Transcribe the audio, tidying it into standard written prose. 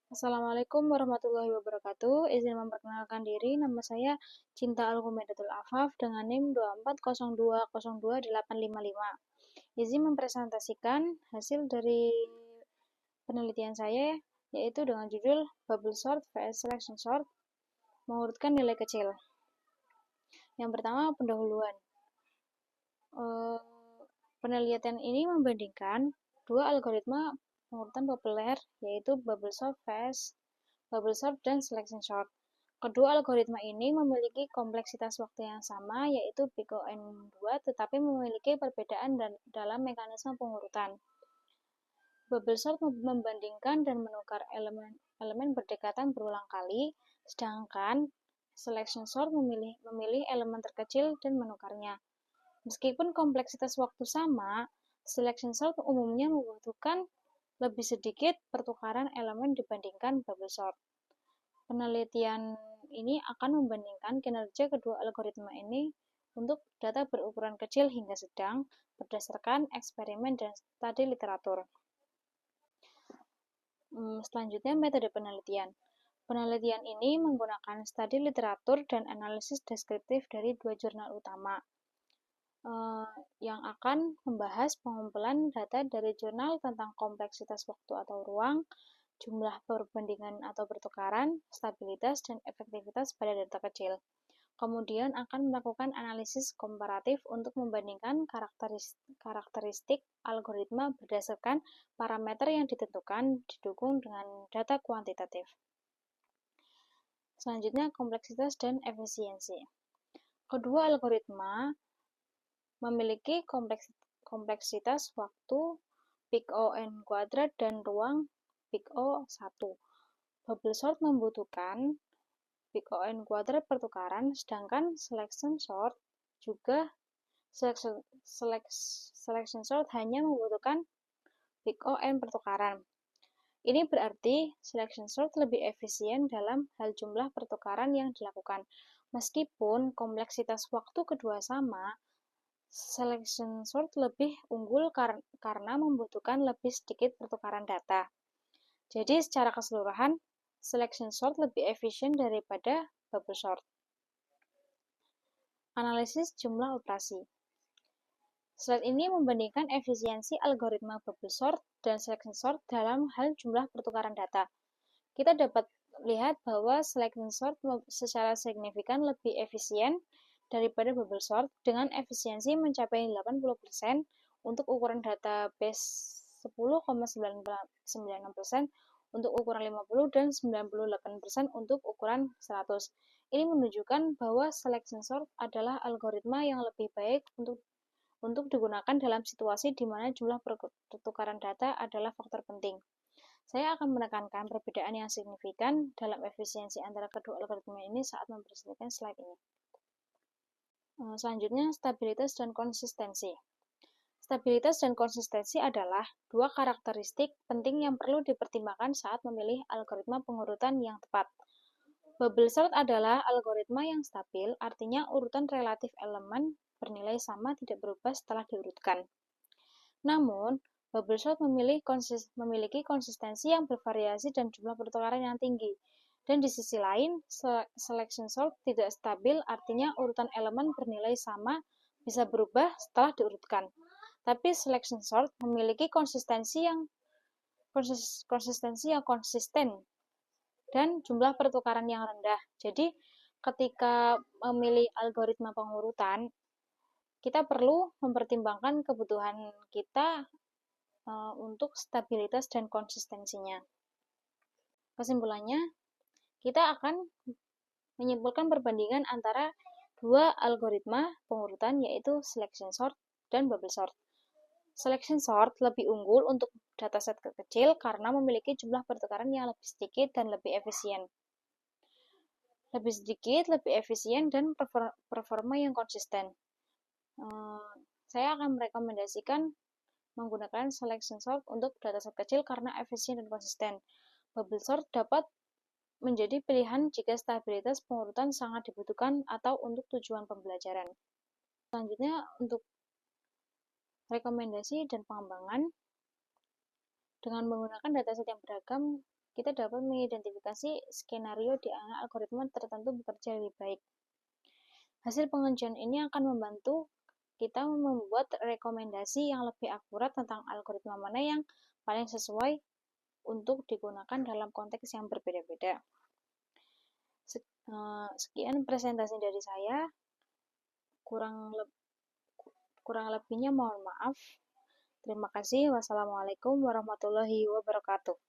Assalamualaikum warahmatullahi wabarakatuh. Izin memperkenalkan diri, nama saya Cinta Alkumedatul Afaf dengan NIM 2402020855. Izin mempresentasikan hasil dari penelitian saya, yaitu dengan judul Bubble Sort vs Selection Sort, mengurutkan nilai kecil. Yang pertama, pendahuluan. Penelitian ini membandingkan dua algoritma pengurutan populer, yaitu Bubble Sort vs Bubble Sort dan Selection Sort. Kedua algoritma ini memiliki kompleksitas waktu yang sama, yaitu big O n 2, tetapi memiliki perbedaan dalam mekanisme pengurutan. Bubble sort membandingkan dan menukar elemen berdekatan berulang kali, sedangkan selection sort memilih elemen terkecil dan menukarnya. Meskipun kompleksitas waktu sama, selection sort umumnya membutuhkan lebih sedikit pertukaran elemen dibandingkan bubble sort. Penelitian ini akan membandingkan kinerja kedua algoritma ini untuk data berukuran kecil hingga sedang berdasarkan eksperimen dan studi literatur. Selanjutnya, metode penelitian. Penelitian ini menggunakan studi literatur dan analisis deskriptif dari dua jurnal utama yang akan membahas pengumpulan data dari jurnal tentang kompleksitas waktu atau ruang, jumlah perbandingan atau pertukaran, stabilitas, dan efektivitas pada data kecil. Kemudian akan melakukan analisis komparatif untuk membandingkan karakteristik algoritma berdasarkan parameter yang ditentukan didukung dengan data kuantitatif. Selanjutnya, kompleksitas dan efisiensi. Kedua algoritma memiliki kompleksitas waktu big O n kuadrat dan ruang big O 1. Bubble sort membutuhkan big O n kuadrat pertukaran, sedangkan selection sort selection sort hanya membutuhkan big O n pertukaran. Ini berarti selection sort lebih efisien dalam hal jumlah pertukaran yang dilakukan. Meskipun kompleksitas waktu kedua sama, selection sort lebih unggul karena membutuhkan lebih sedikit pertukaran data. Jadi secara keseluruhan, selection sort lebih efisien daripada bubble sort. Analisis jumlah operasi. Slide ini membandingkan efisiensi algoritma bubble sort dan selection sort dalam hal jumlah pertukaran data. Kita dapat lihat bahwa selection sort secara signifikan lebih efisien daripada bubble sort dengan efisiensi mencapai 80% untuk ukuran data base 10,96%, untuk ukuran 50 dan 98% untuk ukuran 100. Ini menunjukkan bahwa selection sort adalah algoritma yang lebih baik untuk digunakan dalam situasi di mana jumlah pertukaran data adalah faktor penting. Saya akan menekankan perbedaan yang signifikan dalam efisiensi antara kedua algoritma ini saat mempresentasikan slide ini. Selanjutnya, stabilitas dan konsistensi. Stabilitas dan konsistensi adalah dua karakteristik penting yang perlu dipertimbangkan saat memilih algoritma pengurutan yang tepat. Bubble sort adalah algoritma yang stabil, artinya urutan relatif elemen bernilai sama tidak berubah setelah diurutkan. Namun, bubble sort memiliki konsistensi yang bervariasi dan jumlah pertukaran yang tinggi. Dan di sisi lain, selection sort tidak stabil, artinya urutan elemen bernilai sama bisa berubah setelah diurutkan. Tapi selection sort memiliki konsistensi yang konsisten dan jumlah pertukaran yang rendah. Jadi, ketika memilih algoritma pengurutan, kita perlu mempertimbangkan kebutuhan kita untuk stabilitas dan konsistensinya. Kesimpulannya, kita akan menyimpulkan perbandingan antara dua algoritma pengurutan, yaitu selection sort dan bubble sort. Selection sort lebih unggul untuk dataset kecil karena memiliki jumlah pertukaran yang lebih sedikit dan lebih efisien. Lebih sedikit, lebih efisien, dan performa yang konsisten. Saya akan merekomendasikan menggunakan selection sort untuk dataset kecil karena efisien dan konsisten. Bubble sort dapat menjadi pilihan jika stabilitas pengurutan sangat dibutuhkan atau untuk tujuan pembelajaran. Selanjutnya, untuk rekomendasi dan pengembangan, dengan menggunakan dataset yang beragam, kita dapat mengidentifikasi skenario di mana algoritma tertentu bekerja lebih baik. Hasil pengujian ini akan membantu kita membuat rekomendasi yang lebih akurat tentang algoritma mana yang paling sesuai untuk digunakan dalam konteks yang berbeda-beda. Sekian presentasi dari saya. Kurang lebihnya mohon maaf. Terima kasih. Wassalamualaikum warahmatullahi wabarakatuh.